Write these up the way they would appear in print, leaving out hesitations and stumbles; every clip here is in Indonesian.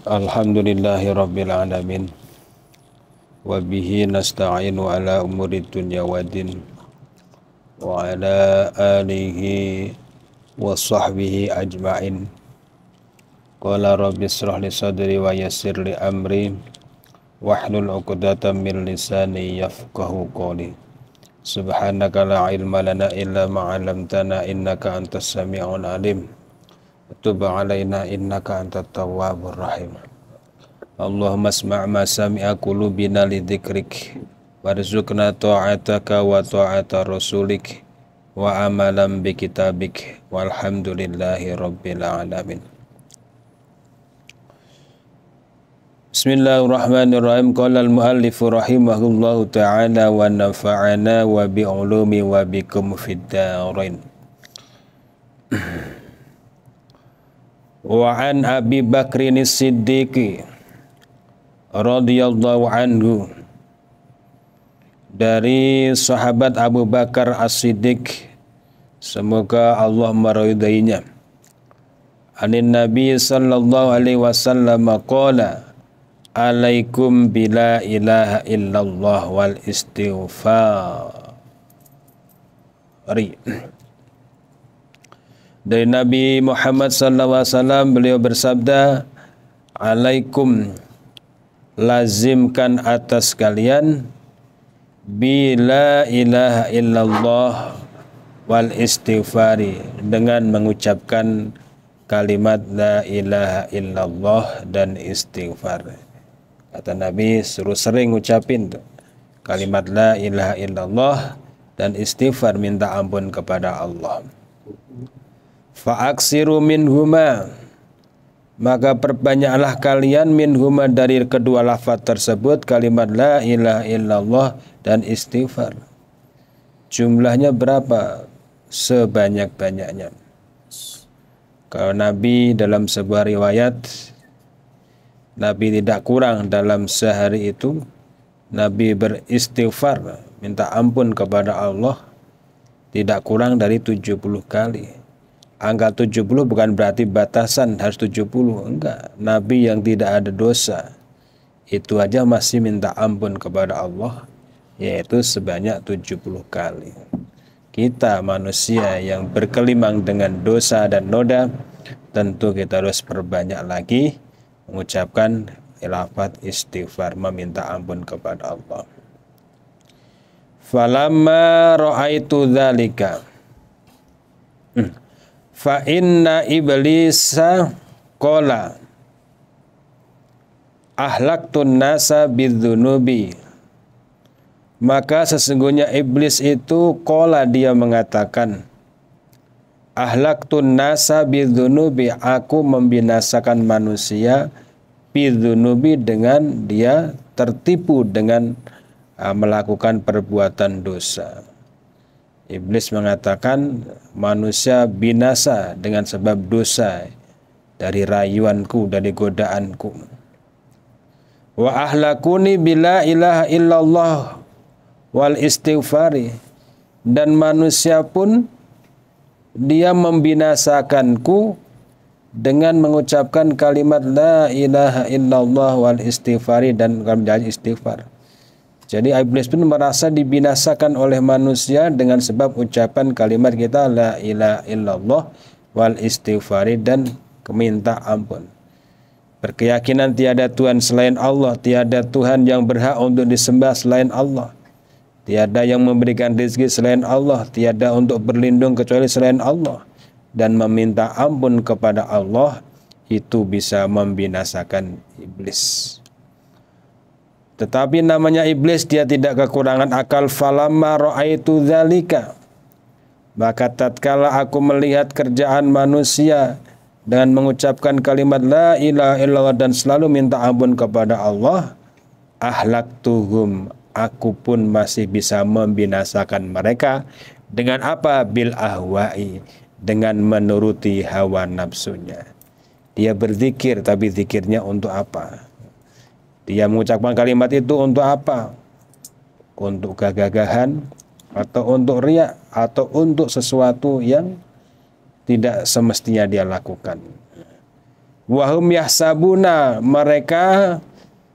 Alhamdulillahi Rabbil Alamin. Wabihi nasta'inu ala umuri dunya waddin. Wa ala alihi wa sahbihi ajma'in. Qala rabbi israh li sadri wa yassir li amri. Wahlul 'uqdatam min lisani yafqahu qawli. Subhanaka la ilma lana illa ma 'allamtana innaka antas sami'ul alim. Tub alaina innaka antat tawwabur rahim. Allahumma asma' ma sami'a qulubina li dzikrik warzuqna ta'ataka wa ta'ata rasulik wa amalan bi kitabik walhamdulillahi rabbil alamin. Bismillahirrahmanirrahim. Qala al-muallifu rahimahullahu ta'ala wa nafa'ana wa bi ulumi wa bikum fid darain. Wa an Abi Bakrin As-Siddiq radhiyallahu anhu, dari sahabat Abu Bakar As-Siddiq, semoga Allah meridainya. Anin Nabi sallallahu alaihi wasallam qala alaikum bila ilaha illallah wal istighfari. Dari Nabi Muhammad SAW, beliau bersabda, alaikum, lazimkan atas kalian, bila ilaha illallah wal istighfari, dengan mengucapkan kalimat la ilaha illallah dan istighfar. Kata Nabi, suruh sering ucapin tuh kalimat la ilaha illallah dan istighfar, minta ampun kepada Allah. Fa'aksiru minhuma, maka perbanyaklah kalian minhuma, dari kedua lafaz tersebut, kalimat la ilaha illallah dan istighfar. Jumlahnya berapa? Sebanyak-banyaknya. Kalau Nabi dalam sebuah riwayat, Nabi tidak kurang dalam sehari itu, Nabi beristighfar, minta ampun kepada Allah, tidak kurang dari 70 kali. Angka 70 bukan berarti batasan harus 70, enggak. Nabi yang tidak ada dosa itu aja masih minta ampun kepada Allah, yaitu sebanyak 70 kali. Kita manusia yang berkelimang dengan dosa dan noda, tentu kita harus perbanyak lagi mengucapkan lafaz istighfar, meminta ampun kepada Allah. Falamma ra'aitu dzalika fa inna iblisa qala ahlaktun nasa bidzunubi, maka sesungguhnya iblis itu qala, dia mengatakan, ahlaktun nasa bidzunubi, aku membinasakan manusia, bidzunubi, dengan dia tertipu dengan melakukan perbuatan dosa. Iblis mengatakan manusia binasa dengan sebab dosa, dari rayuanku, dari godaanku. Wa ahlakuni bila ilaha illallah wal istighfari, dan manusia pun dia membinasakanku dengan mengucapkan kalimat la ilaha illallah wal istighfari dan kalimat istighfar. Jadi iblis pun merasa dibinasakan oleh manusia dengan sebab ucapan kalimat kita la ilaha illallah wal istighfari dan meminta ampun. Berkeyakinan tiada Tuhan selain Allah, tiada Tuhan yang berhak untuk disembah selain Allah, tiada yang memberikan rezeki selain Allah, tiada untuk berlindung kecuali selain Allah, dan meminta ampun kepada Allah itu bisa membinasakan iblis. Tetapi namanya iblis, dia tidak kekurangan akal. Falamma ra'aitu dzalika, maka tatkala aku melihat kerjaan manusia dengan mengucapkan kalimat la ilaha illallah dan selalu minta ampun kepada Allah, ahlaktuhum, aku pun masih bisa membinasakan mereka. Dengan apa? Bil ahwa'i, dengan menuruti hawa nafsunya. Dia berzikir, tapi zikirnya untuk apa? Dia mengucapkan kalimat itu untuk apa? Untuk gagah-gagahan, atau untuk riya, atau untuk sesuatu yang tidak semestinya dia lakukan. Wahum yahsabuna, mereka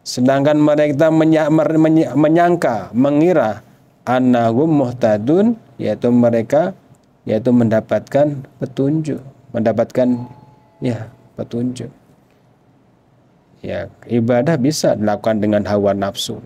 sedangkan mereka menyangka, mengira annahum muhtadun, yaitu mereka mendapatkan petunjuk, petunjuk. Ya, ibadah bisa dilakukan dengan hawa nafsu.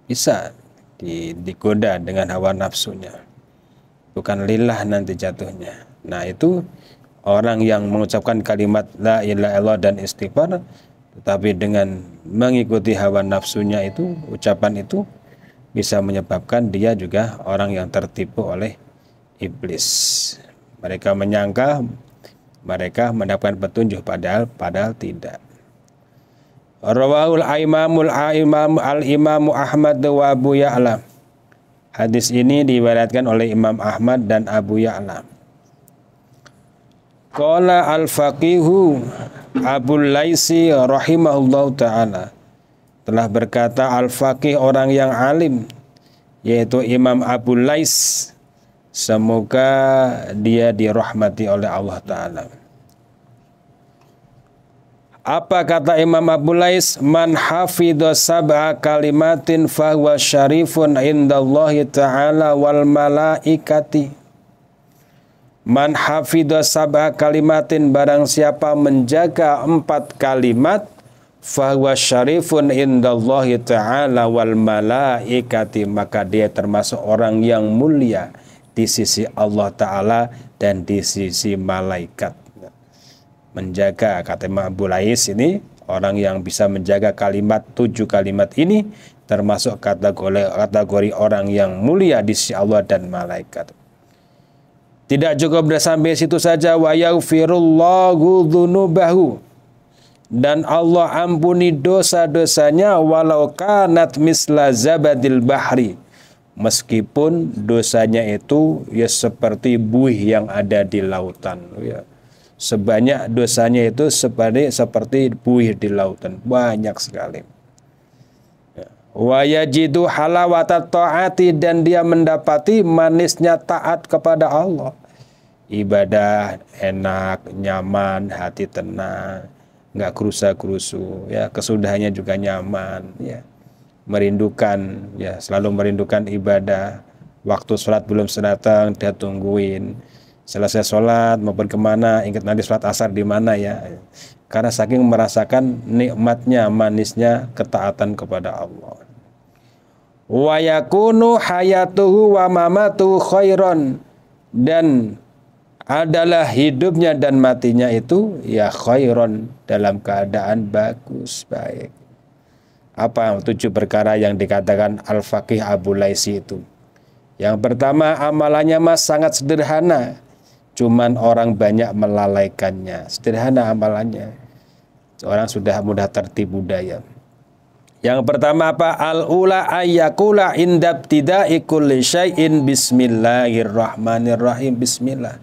Bisa digoda dengan hawa nafsunya. Bukan lillah nanti jatuhnya. Nah, itu orang yang mengucapkan kalimat la ilaha illallah dan istighfar, tetapi dengan mengikuti hawa nafsunya itu, ucapan itu bisa menyebabkan dia juga orang yang tertipu oleh iblis. Mereka menyangka mereka mendapatkan petunjuk, padahal tidak. Rawahul al-Imamu Ahmad wa Abu Ya'la. Hadis ini diriwayatkan oleh Imam Ahmad dan Abu Ya'la. Qala al-faqihu Abul Laisi rahimahullahu ta'ala, telah berkata al-faqih, orang yang alim, yaitu Imam Abu Lais, semoga dia dirahmati oleh Allah Ta'ala. Apa kata Imam Abu Lais? Man hafidha sab'a kalimatin fahuwa syarifun indallahi ta'ala wal malaikati. Man hafidha sab'a kalimatin, barang siapa menjaga 4 kalimat, fahuwa syarifun indallahi ta'ala wal malaikati, maka dia termasuk orang yang mulia di sisi Allah Ta'ala dan di sisi malaikat. Menjaga, kata Imam Abu Lais ini, orang yang bisa menjaga 7 kalimat ini termasuk kategori orang yang mulia di sisi Allah dan malaikat. Tidak cukup sampai situ saja, wa yaghfirullahu dzunubahu, dan Allah ampuni dosa-dosanya, walau kanat misla zabadil bahri, meskipun dosanya itu ya seperti buih yang ada di lautan, ya. Sebanyak dosanya itu seperti buih di lautan, banyak sekali. Wa yajidu halawatat ta'ati, dan dia mendapati manisnya taat kepada Allah. Ibadah enak, nyaman, hati tenang, nggak kerusa-kerusu, ya, kesudahannya juga nyaman, ya. Merindukan, ya, selalu merindukan ibadah. Waktu sholat belum datang, dia tungguin. Selesai sholat maupun kemana, ingat nanti sholat asar di mana, ya. Karena saking merasakan nikmatnya, manisnya ketaatan kepada Allah. Wa yakunu hayatuhu wa mamatuhu khairon, dan adalah hidupnya dan matinya itu ya khairon, dalam keadaan bagus, baik. Apa 7 perkara yang dikatakan Al-Faqih Abu Laisi itu? Yang pertama, amalannya sangat sederhana, cuman orang banyak melalaikannya. Sederhana amalannya, orang sudah mudah tertipu daya. Yang pertama apa? Al-ula ayyakula indabtida'i kulli syai'in bismillahirrahmanirrahim. Bismillah.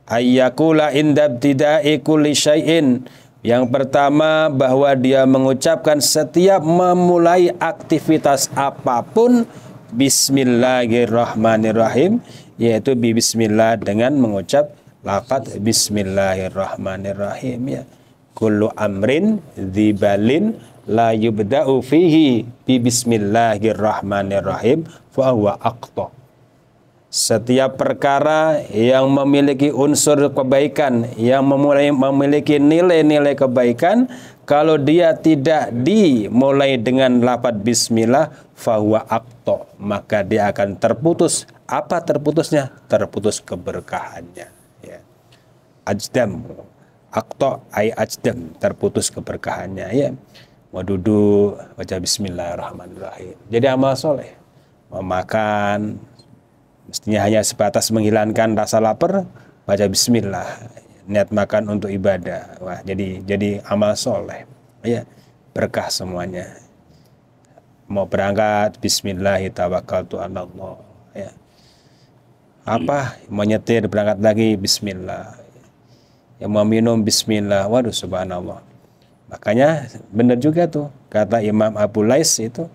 Ayyakula indabtida'i kulli syai'in. Yang pertama, bahwa dia mengucapkan setiap memulai aktivitas apapun bismillahirrahmanirrahim, yaitu bismillah, dengan mengucap lafaz bismillahirrahmanirrahim, ya. Kullu amrin dzibalin la yubda'u fihi bi bismillahirrahmanirrahim fa huwa aqta. Setiap perkara yang memiliki unsur kebaikan, yang memiliki nilai-nilai kebaikan, kalau dia tidak dimulai dengan lafaz bismillah, fa huwa aqta, maka dia akan terputus. Apa terputusnya? Terputus keberkahannya, ya. Ajdam, aqta ay ajdam, terputus keberkahannya, ya. Mau duduk baca bismillahirrahmanirrahim, jadi amal soleh. Mau makan, mestinya hanya sebatas menghilangkan rasa lapar, baca bismillah, niat makan untuk ibadah. Wah, jadi amal soleh, ya, berkah semuanya. Mau berangkat, bismillahirrahmanirrahim, ya. Apa, mau nyetir berangkat lagi, bismillah. Yang mau minum, bismillah. Waduh, subhanallah. Makanya benar juga tuh kata Imam Abu Lais itu,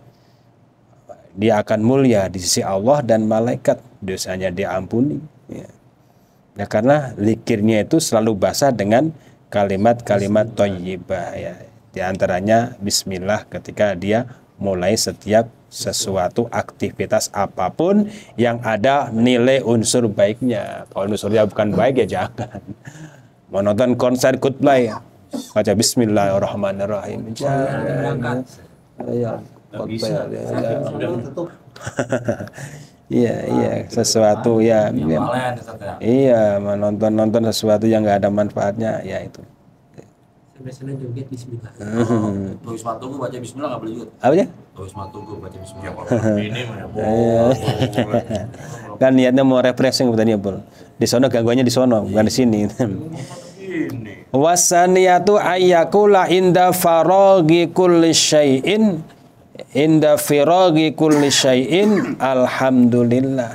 dia akan mulia di sisi Allah dan malaikat, dosanya diampuni, ya. Ya, karena zikirnya itu selalu basah dengan kalimat-kalimat thayyibah ya. Di antaranya bismillah ketika dia mulai setiap sesuatu aktivitas apapun yang ada nilai unsur baiknya. Kalau unsurnya bukan baik ya jangan. Mau nonton konser Coldplay baca bismillahirrahmanirrahim. Jangan. Ya, iya, sesuatu ya. Iya, menonton sesuatu yang nggak ada manfaatnya ya itu. Biasanya joget bismillah. Wisma Tunggu baca bismillah nggak boleh juga. Apa ya? Wisma Tunggu baca bismillah. Kan niatnya mau refreshing betulnya Bol. Di sono gangguannya di sono, bukan di sini. Wasaniyatu ayyakula inda faraghi kulli syai'in alhamdulillah.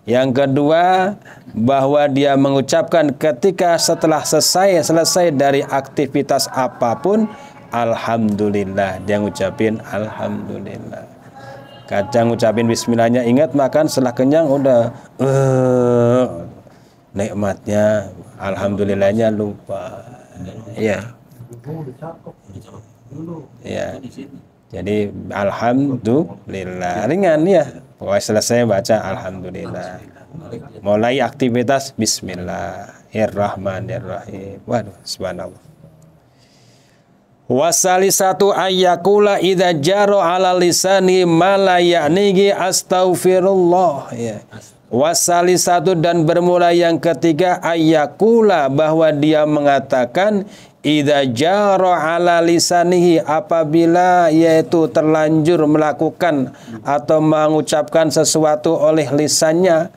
Yang kedua, bahwa dia mengucapkan ketika setelah selesai dari aktivitas apapun, alhamdulillah. Dia ngucapin alhamdulillah. Kadang ngucapin bismillahnya ingat, makan setelah kenyang udah nikmatnya alhamdulillahnya lupa. Ya. Ya. Jadi alhamdulillah ringan ya. Pokoknya selesai baca alhamdulillah. Mulai aktivitas bismillahirrahmanirrahim. Waduh, subhanallah. Wasalisatu ayyakula idza jaro ala lisani ma la ya'nihi astaghfirullah ya. Wasalisatu dan bermula yang ketiga ayyakula bahwa dia mengatakan idza jaro ala lisanihi apabila yaitu terlanjur melakukan atau mengucapkan sesuatu oleh lisannya,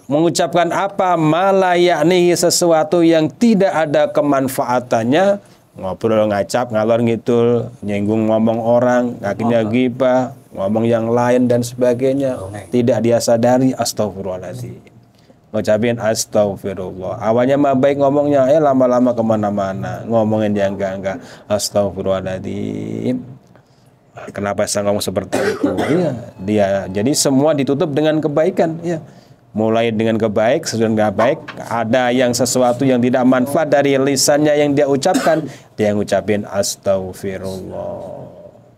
mengucapkan apa mala yakni sesuatu yang tidak ada kemanfaatannya, ngobrol ngacap ngalor ngidul, nyinggung ngomong orang, akhirnya ghibah, ngomong yang lain dan sebagainya, tidak dia sadari, astagfirullahaladzim. Ngucapin astagfirullah. Awalnya mah baik ngomongnya, lama-lama kemana-mana ngomongin yang enggak. Astagfirullahaladzim. Kenapa saya ngomong seperti itu? Iya, dia. Jadi semua ditutup dengan kebaikan. Ya. Mulai dengan kebaik, sesuatu yang baik. Ada yang sesuatu yang tidak manfaat dari lisannya yang dia ucapkan, dia ngucapin astagfirullah.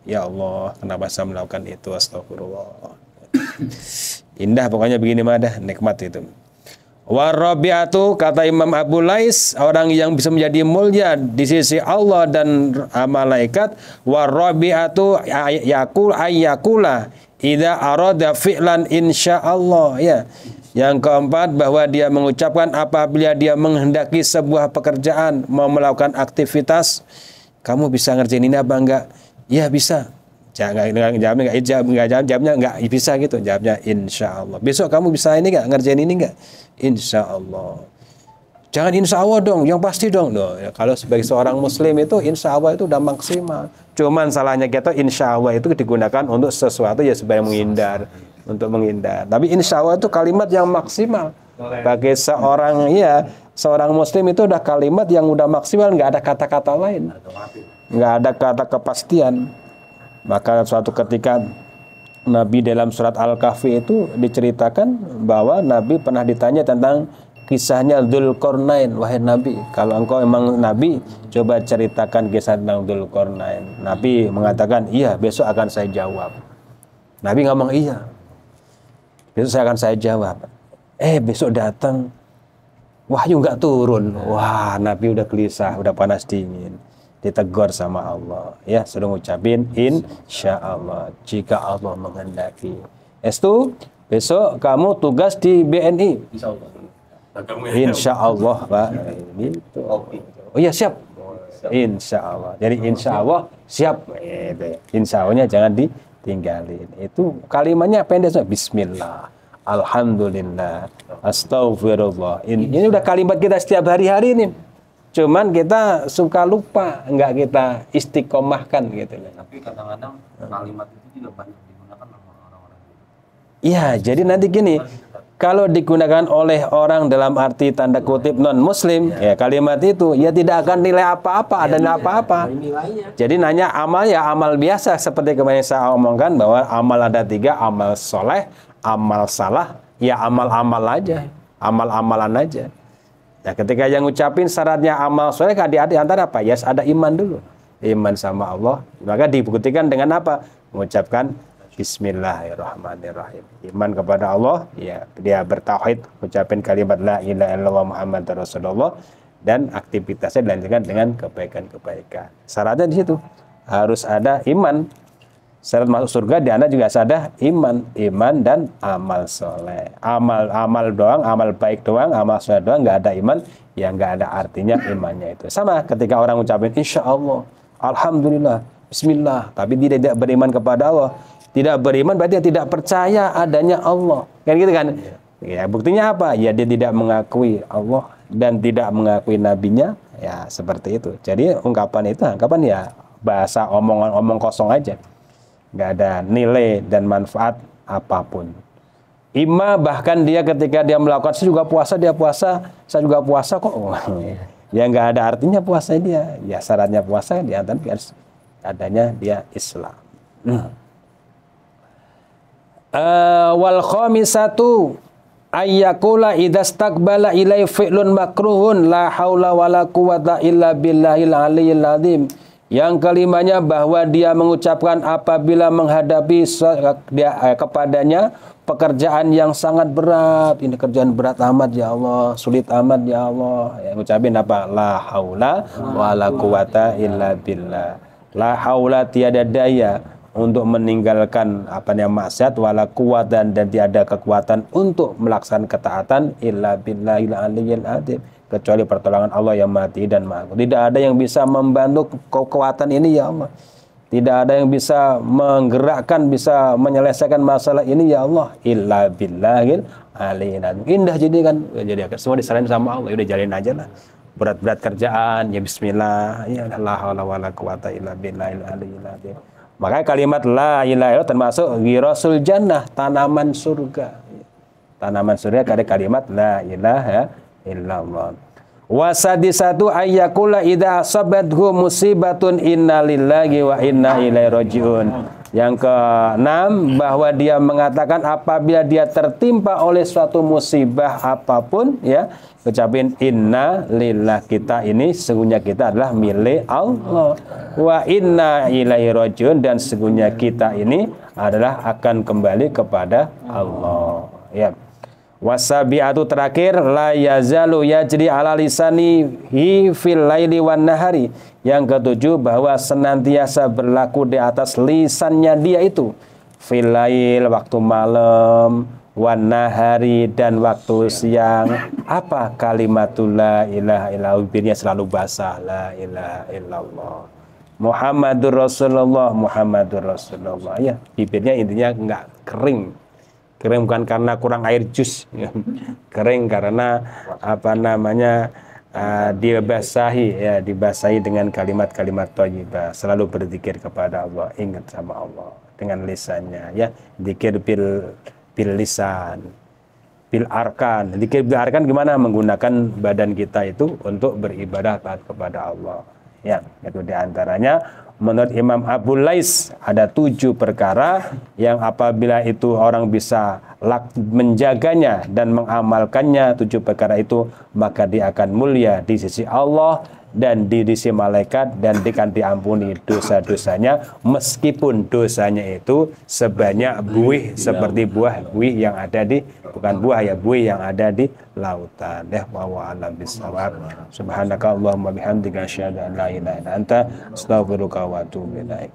Ya Allah, kenapa saya melakukan itu? Astagfirullah. Indah pokoknya begini mah dah, nikmat itu. Warabiatu kata Imam Abu Lais, orang yang bisa menjadi mulia di sisi Allah dan malaikat. Warabiatu ayyakula idza arada fi'lan insyaallah ya. Yang keempat bahwa dia mengucapkan apabila dia menghendaki sebuah pekerjaan, mau melakukan aktivitas, kamu bisa ngerjain ini apa enggak? Ya bisa. Jawabnya enggak bisa gitu. Jawabnya insya Allah. Besok kamu bisa ini enggak, ngerjain ini enggak? Insya Allah. Jangan insya Allah dong, yang pasti dong. Ya, kalau sebagai seorang muslim itu insya Allah itu udah maksimal. Cuman salahnya kita insya Allah itu digunakan untuk sesuatu ya sebagai menghindar, untuk menghindar. Tapi insya Allah itu kalimat yang maksimal. Bagi seorang muslim itu udah kalimat yang udah maksimal, nggak ada kata-kata lain, nggak ada kata kepastian. Maka suatu ketika Nabi dalam surat Al-Kahfi itu diceritakan bahwa Nabi pernah ditanya tentang kisahnya Dzulqarnain. Wahai Nabi, kalau engkau memang Nabi, coba ceritakan kisah tentang Dzulqarnain. Nabi mengatakan, iya, besok akan saya jawab. Nabi ngomong, iya, besok saya jawab. Besok datang, wahyu nggak turun. Wah, Nabi udah gelisah, udah panas dingin. Ditegur sama Allah, ya, sudah ngucapin insya Allah jika Allah menghendaki. Itu besok kamu tugas di BNI. Insya Allah, Pak. Gitu. Oh iya, siap. Insya Allah. Jadi insya Allah siap. Insya Allahnya jangan ditinggalin. Itu kalimatnya pendek. Bismillah, alhamdulillah, astagfirullah. Ini udah kalimat kita setiap hari-hari nih. Cuman kita suka lupa, enggak kita istiqomahkan gitu. Tapi kadang-kadang kalimat itu juga banyak digunakan oleh orang-orang. Iya, jadi nanti gini, kalau digunakan oleh orang dalam arti tanda kutip non muslim, ya kalimat itu ya tidak akan nilai apa-apa, ada nilai apa-apa. Jadi nanya amal ya amal biasa, seperti kemarin saya omongkan bahwa amal ada 3, amal soleh, amal salah, ya amal-amal aja, amal-amalan aja. Ya, ketika yang ngucapin syaratnya amal soleh di antara apa? Ya ada iman dulu. Iman sama Allah. Maka dibuktikan dengan apa? Mengucapkan Bismillahirrahmanirrahim. Iman kepada Allah, ya dia bertauhid, ucapin kalimat la ilaha illallah Muhammadar Rasulullah, dan aktivitasnya dilanjutkan dengan kebaikan-kebaikan. Syaratnya di situ harus ada iman. Syarat masuk surga di anda juga ada iman dan amal soleh. Amal doang, amal baik doang, amal soleh doang, nggak ada iman, ya nggak ada artinya imannya itu. Sama ketika orang ucapin insya Allah, alhamdulillah, bismillah, tapi dia tidak beriman kepada Allah. Tidak beriman berarti dia tidak percaya adanya Allah. Kan gitu kan? Ya, buktinya apa? Ya dia tidak mengakui Allah dan tidak mengakui nabinya, ya seperti itu. Jadi ungkapan ya bahasa omong kosong aja. Nggak ada nilai dan manfaat apapun. Bahkan dia ketika dia melakukan saya juga puasa, saya juga puasa kok. Ya nggak ada artinya puasa dia. Ya syaratnya puasa di antara harus adanya dia Islam. Wal khamisatu ayyakula idastaqbala ilai fi'lun makruhun la haula wala quwata illa billahil aliyyil azim. Yang kelimanya bahwa dia mengucapkan apabila menghadapi kepadanya pekerjaan yang sangat berat. Ini kerjaan berat amat ya Allah, sulit amat ya Allah. Ya, ucapin apa? La haula wala quwata illa billah. La haula tiada daya untuk meninggalkan maksiat, wala quwatan dan tiada kekuatan untuk melaksanakan ketaatan illa billahil aliyyil azim, kecuali pertolongan Allah yang Maha dan Maha. Tidak ada yang bisa membantu kekuatan ini ya Allah. Tidak ada yang bisa menggerakkan, bisa menyelesaikan masalah ini ya Allah, illa billahil aliyyil azim. Indah jadi kan, jadi semua diserahin sama Allah. Udah jalin aja lah. Berat-berat kerjaan ya bismillah, ya la haula wala quwata illa billahil aliyyil azim. Makanya kalimat la ilaha illallah termasuk ghirasul jannah, tanaman surga. Tanaman surga ada kalimat la ilaha illallah. Wasadisatu ayyakula idza asabathu musibatun innalillahi wa inna ilaihi rajiun. Yang keenam, bahwa dia mengatakan apabila dia tertimpa oleh suatu musibah apapun, ya, ucapin inna lillah, kita ini sesungguhnya kita adalah milik Allah, wa inna ilaihi rajiun, dan sesungguhnya kita ini adalah akan kembali kepada Allah. Ya. Wasabiatu terakhir, la yazalu yajri ala lisanihi fil laili wan nahari. Yang ketujuh, bahwa senantiasa berlaku di atas lisannya dia itu fil lail, waktu malam, wan nahari, dan waktu siang. Apa? Kalimatul la ilaha illallah, bibirnya selalu basah, la ilaha illallah Muhammadur Rasulullah, Muhammadur Rasulullah. Ya, bibirnya intinya enggak kering. Kering bukan karena kurang air jus, kering karena dibasahi dengan kalimat-kalimat thayyibah. Selalu berzikir kepada Allah, ingat sama Allah dengan lisannya, ya. Zikir bil lisan, bil arkan. Zikir bil arkan gimana? Menggunakan badan kita itu untuk beribadah taat kepada Allah. Ya, itu diantaranya. Menurut Imam Abu Lais ada 7 perkara yang apabila itu orang bisa menjaganya dan mengamalkannya 7 perkara itu, maka dia akan mulia di sisi Allah dan di sisi malaikat, dan akan diampuni dosa-dosanya meskipun dosanya itu sebanyak buih, seperti buih yang ada di, bukan buah ya, buih yang ada di lautan. Wallahu a'lam bishawab. Subhanakallahumma bihamdika asyhadu an la ilaha illa anta astaghfiruka wa atubu ilaik.